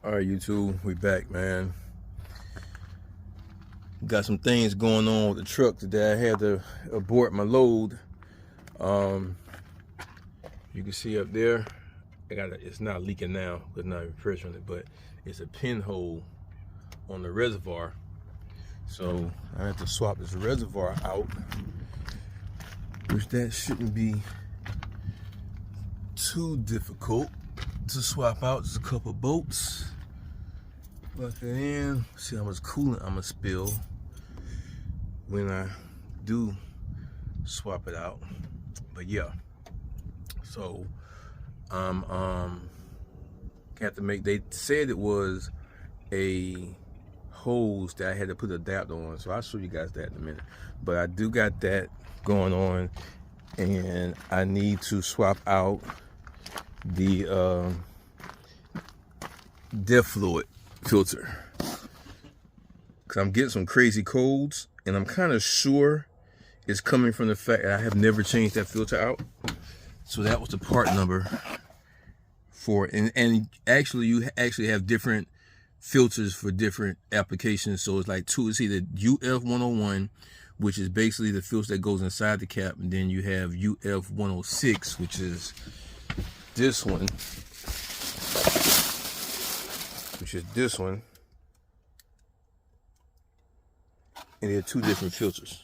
All right, YouTube, we back, man. Got some things going on with the truck today. I had to abort my load. You can see up there, it's not leaking now, there's not pressure on it, but it's a pinhole on the reservoir. So I have to swap this reservoir out, which that shouldn't be too difficult to swap out. Just a couple bolts. Plug it in. See how much coolant I'm gonna spill when I do swap it out. But yeah, so have to make. They said it was a hose that I had to put an adapter on, so I'll show you guys that in a minute. But I do got that going on, and I need to swap out the depth fluid filter, because I'm getting some crazy colds, and I'm kind of sure it's coming from the fact that I have never changed that filter out. So that was the part number for it. And actually you actually have different filters for different applications. So it's like it's either UF101, which is basically the filter that goes inside the cap, and then you have UF106, which is this one, and they're two different filters,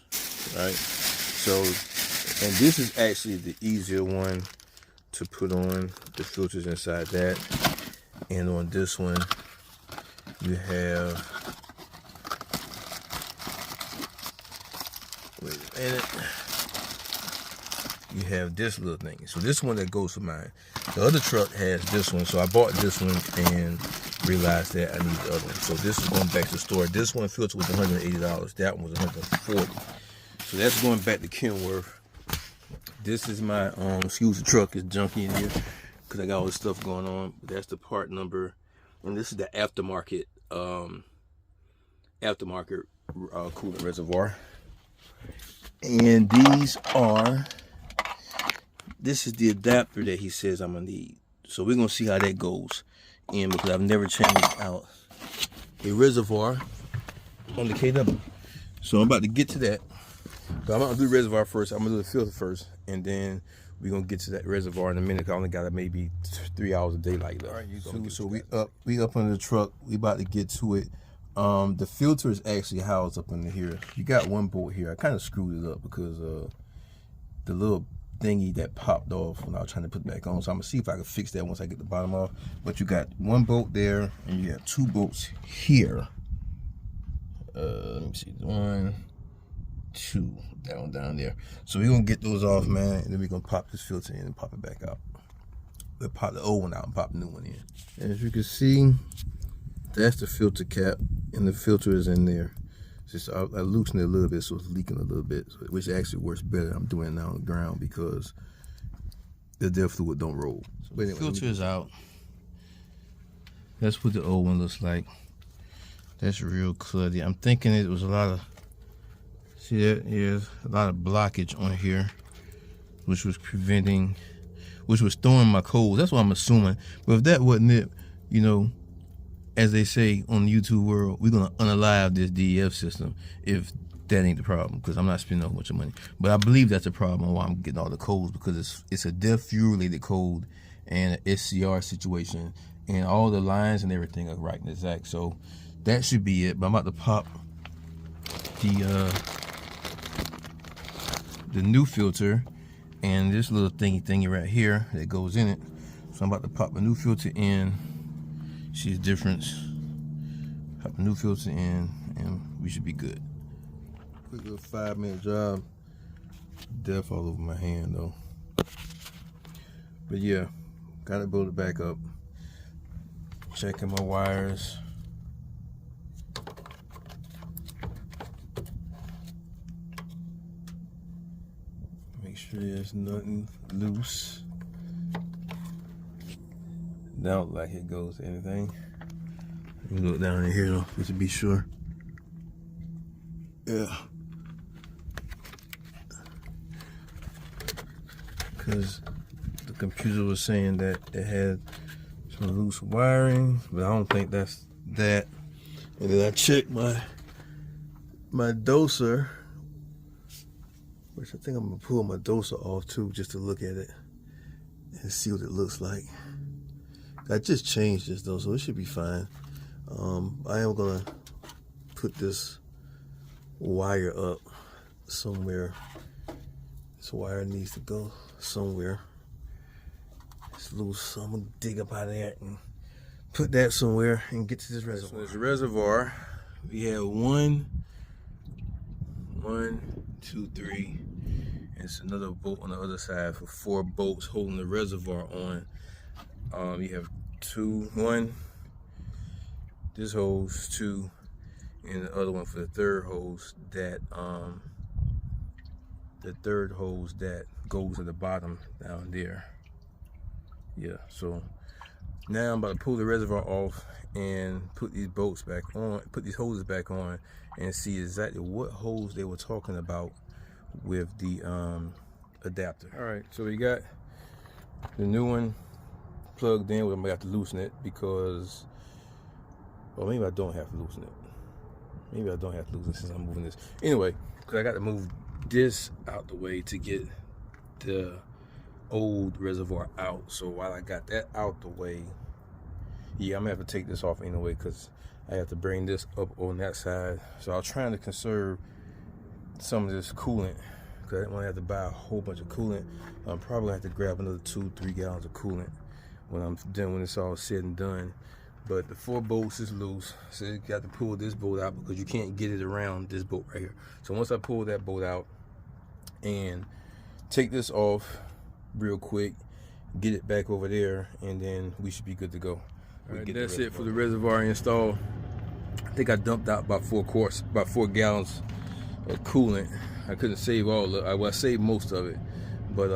right? So, and this is actually the easier one to put on, the filters inside that. And on this one, you have, wait a minute, you have this little thing. So this one that goes for mine. The other truck has this one, so I bought this one and realized that I need the other one. So this is going back to the store. This one filter was $180. That one was $140. So that's going back to Kenworth. This is my excuse the truck is junky in here because I got all this stuff going on. That's the part number, and this is the aftermarket coolant reservoir. And this is the adapter that he says I'm gonna need. So we're gonna see how that goes in, because I've never changed out a reservoir on the KW. So I'm about to get to that. So I'm gonna do the reservoir first. I'm gonna do the filter first, and then we're gonna get to that reservoir in a minute. I only got maybe 3 hours of daylight left. All right, so we up under the truck. We about to get to it. The filter is actually housed up under here. You got one bolt here. I kind of screwed it up because the little thingy that popped off when I was trying to put it back on. So I'm gonna see if I can fix that once I get the bottom off. But you got one bolt there, and you got two bolts here. Let me see, 1, 2, down there. So we're gonna get those off, man, and then we're gonna pop this filter in and pop it back out. We'll pop the old one out and pop the new one in. As you can see, that's the filter cap, and the filter is in there. Just I loosened it a little bit, so it's leaking a little bit, which actually works better. I'm doing it now on the ground because the depth fluid don't roll. So anyway, the filter is out. That's what the old one looks like. That's real cluttered. I'm thinking it was a lot of, see that? Here's a lot of blockage on here, which was throwing my coals. That's what I'm assuming. But if that wasn't it, you know, as they say on the YouTube world, we're gonna unalive this DEF system if that ain't the problem, because I'm not spending a whole bunch of money. But I believe that's the problem why I'm getting all the codes, because it's a depth fuel related code and an SCR situation, and all the lines and everything are right and exact. So that should be it. But I'm about to pop the new filter and this little thingy right here that goes in it. So I'm about to pop a new filter in. See the difference. Pop a new filter in, and we should be good. Quick little 5-minute job. Def all over my hand though. But yeah, gotta build it back up. Checking my wires. Make sure there's nothing loose. Don't like it goes to anything. Let me look down in here though, just to be sure. Yeah. Because the computer was saying that it had some loose wiring, but I don't think that's that. And then I checked my doser, which I think I'm gonna pull my doser off too, just to look at it and see what it looks like. I just changed this though, so it should be fine. I am gonna put this wire up somewhere. This wire needs to go somewhere. It's loose, so I'm gonna dig up out of that and put that somewhere and get to this reservoir. So there's a reservoir. We have 1, 2, 3. And it's another bolt on the other side for 4 bolts holding the reservoir on. You have 2, 1, this hose, 2, and the other one for the third hose that goes at the bottom down there. Yeah, so now I'm about to pull the reservoir off and put these bolts back on, put these hoses back on, and see exactly what hose they were talking about with the adapter. All right, so we got the new one plugged in. I'm gonna have to loosen it because, well, maybe I don't have to loosen it. Maybe I don't have to loosen it since I'm moving this. Anyway, because I got to move this out the way to get the old reservoir out. So while I got that out the way, yeah, I'm gonna have to take this off anyway because I have to bring this up on that side. So I was trying to conserve some of this coolant because I didn't want to have to buy a whole bunch of coolant. I'm probably gonna have to grab another 2-3 gallons of coolant when I'm done, when it's all said and done. But the 4 bolts is loose, so you got to pull this bolt out because you can't get it around this bolt right here. So once I pull that bolt out and take this off real quick, get it back over there, and then we should be good to go. All right, that's it for the reservoir install. I think I dumped out about 4 gallons of coolant. I couldn't save all of it. Well, I saved most of it, but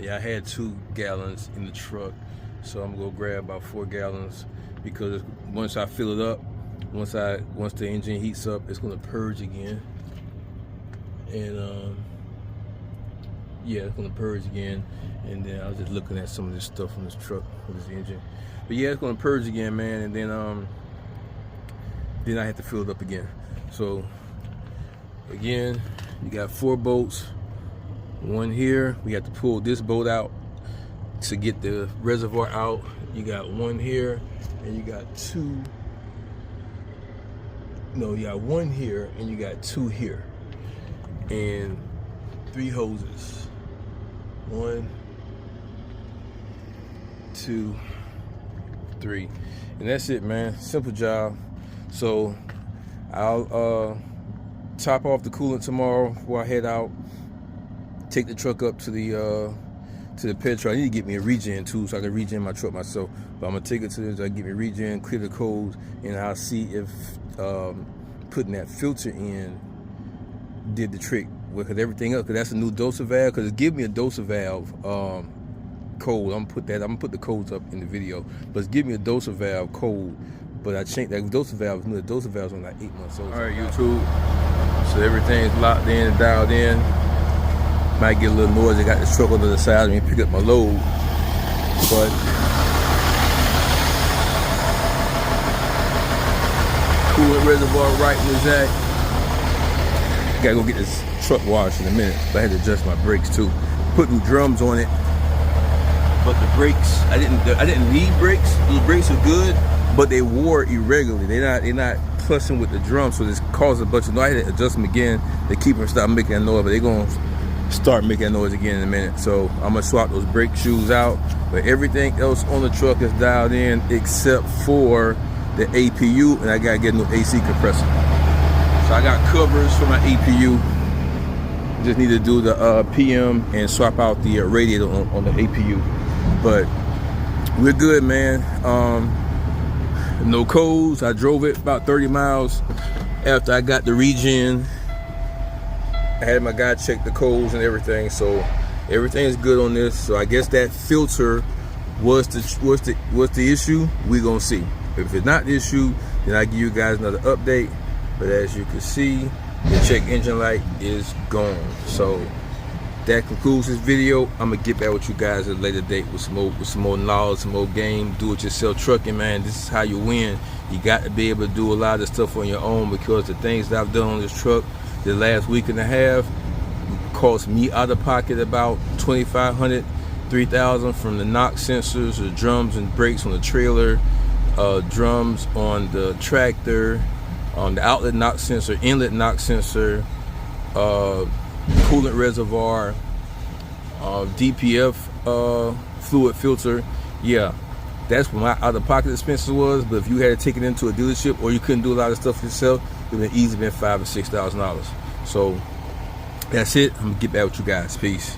yeah, I had 2 gallons in the truck, so I'm gonna grab about 4 gallons because once I fill it up, once the engine heats up, it's gonna purge again, and yeah, it's gonna purge again. And then I was just looking at some of this stuff on this truck with this engine, but yeah, it's gonna purge again, man. And then I have to fill it up again. So again, you got 4 bolts, 1 here. We have to pull this bolt out to get the reservoir out. You got 1 here, and you got 2. No, you got 1 here, and you got 2 here, and 3 hoses. 1, 2, 3, and that's it, man. Simple job. So I'll top off the coolant tomorrow before I head out. Take the truck up to the petrol. I need to get me a regen too, so I can regen my truck myself. But I'm gonna take it to this. I get me a regen, clear the codes, and I'll see if putting that filter in did the trick with everything else. Cause that's a new doser valve. Cause it give me a doser valve code. I'm gonna put the codes up in the video. But it's give me a doser valve code. But I changed that doser valve. The doser valve's on like 8 months old. All right, YouTube. So everything's locked in and dialed in. Might get a little noise. I got this truck on the other side of me, pick up my load. But coolant reservoir right in the zack. Gotta go get this truck washed in a minute. But I had to adjust my brakes too. Put new drums on it. But the brakes, I didn't need brakes. The brakes are good, but they wore irregularly. They're not plussing with the drum, so this caused a bunch of noise. I had to adjust them again to keep them stop making that noise, but they're gonna start making that noise again in a minute. So I'm gonna swap those brake shoes out, but everything else on the truck is dialed in except for the APU, and I gotta get a new AC compressor. So I got covers for my APU. Just need to do the PM and swap out the radiator on the APU. But we're good, man. No codes. I drove it about 30 miles after I got the regen. I had my guy check the codes and everything, so everything is good on this. So I guess that filter was the issue. We're gonna see. If it's not the issue, then I give you guys another update. But as you can see, the check engine light is gone. So that concludes this video. I'm gonna get back with you guys at a later date with some more knowledge, some more game. Do it yourself trucking, man. This is how you win. You got to be able to do a lot of stuff on your own, because the things that I've done on this truck the last week and a half cost me out of pocket about $2,500, $3,000 from the knock sensors, the drums and brakes on the trailer, drums on the tractor, on the outlet knock sensor, inlet knock sensor, coolant reservoir, DPF fluid filter. Yeah, that's what my out-of-pocket expenses was. But if you had to take it into a dealership, or you couldn't do a lot of stuff yourself, it would have easily been $5,000 or $6,000. So that's it. I'm gonna get back with you guys. Peace.